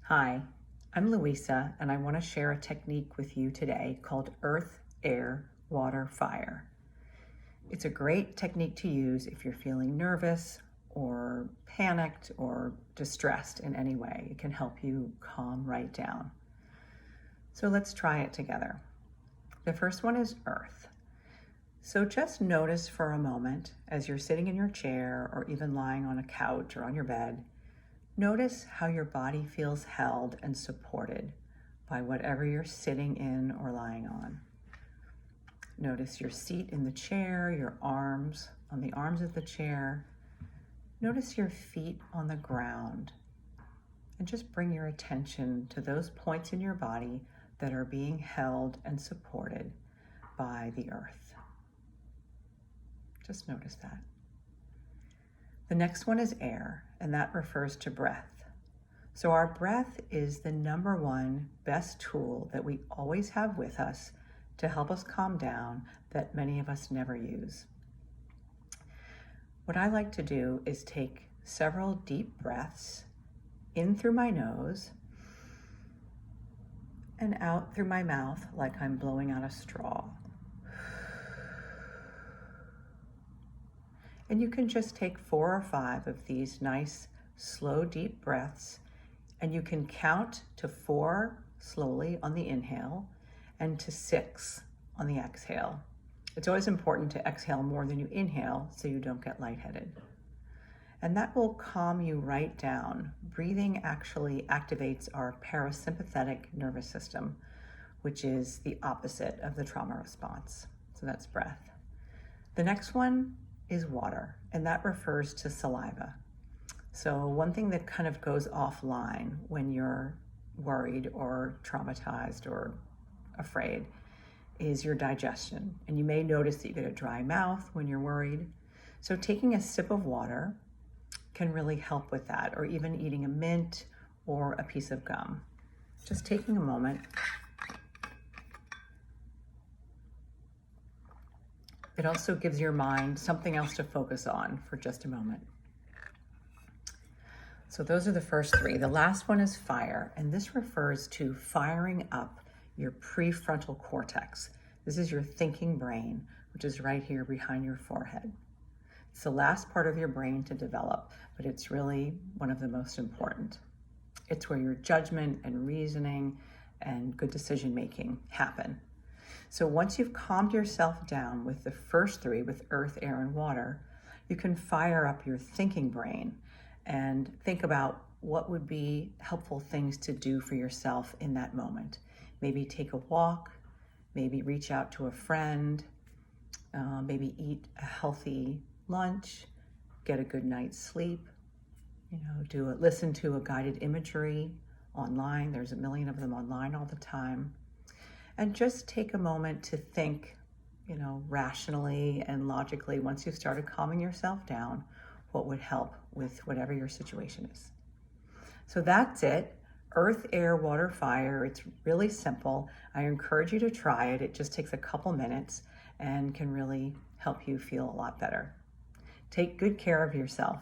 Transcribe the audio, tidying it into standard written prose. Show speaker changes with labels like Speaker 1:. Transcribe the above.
Speaker 1: Hi, I'm Louisa, and I want to share a technique with you today called Earth, Air, Water, Fire. It's a great technique to use if you're feeling nervous or panicked or distressed in any way. It can help you calm right down. So let's try it together. The first one is Earth. So just notice for a moment as you're sitting in your chair or even lying on a couch or on your bed. Notice how your body feels held and supported by whatever you're sitting in or lying on. Notice your seat in the chair, your arms on the arms of the chair. Notice your feet on the ground. And just bring your attention to those points in your body that are being held and supported by the earth. Just notice that. The next one is air, and that refers to breath. So our breath is the number one best tool that we always have with us to help us calm down that many of us never use. What I like to do is take several deep breaths in through my nose and out through my mouth like I'm blowing out a straw. And you can just take 4 or 5 of these nice, slow, deep breaths, and you can count to 4 slowly on the inhale and to 6 on the exhale. It's always important to exhale more than you inhale so you don't get lightheaded. And that will calm you right down. Breathing actually activates our parasympathetic nervous system, which is the opposite of the trauma response. So that's breath. The next one is water, and that refers to saliva. So one thing that kind of goes offline when you're worried or traumatized or afraid is your digestion. And you may notice that you get a dry mouth when you're worried. So taking a sip of water can really help with that, or even eating a mint or a piece of gum. Just taking a moment. It also gives your mind something else to focus on for just a moment. So those are the first 3. The last one is fire, and this refers to firing up your prefrontal cortex. This is your thinking brain, which is right here behind your forehead. It's the last part of your brain to develop, but it's really one of the most important. It's where your judgment and reasoning and good decision making happen. So once you've calmed yourself down with the first 3, with earth, air, and water, you can fire up your thinking brain and think about what would be helpful things to do for yourself in that moment. Maybe take a walk, maybe reach out to a friend, maybe eat a healthy lunch, get a good night's sleep, listen to a guided imagery online. There's a million of them online all the time. And just take a moment to think, rationally and logically, once you've started calming yourself down, what would help with whatever your situation is. So that's it. Earth, air, water, fire. It's really simple. I encourage you to try it. It just takes a couple minutes and can really help you feel a lot better. Take good care of yourself.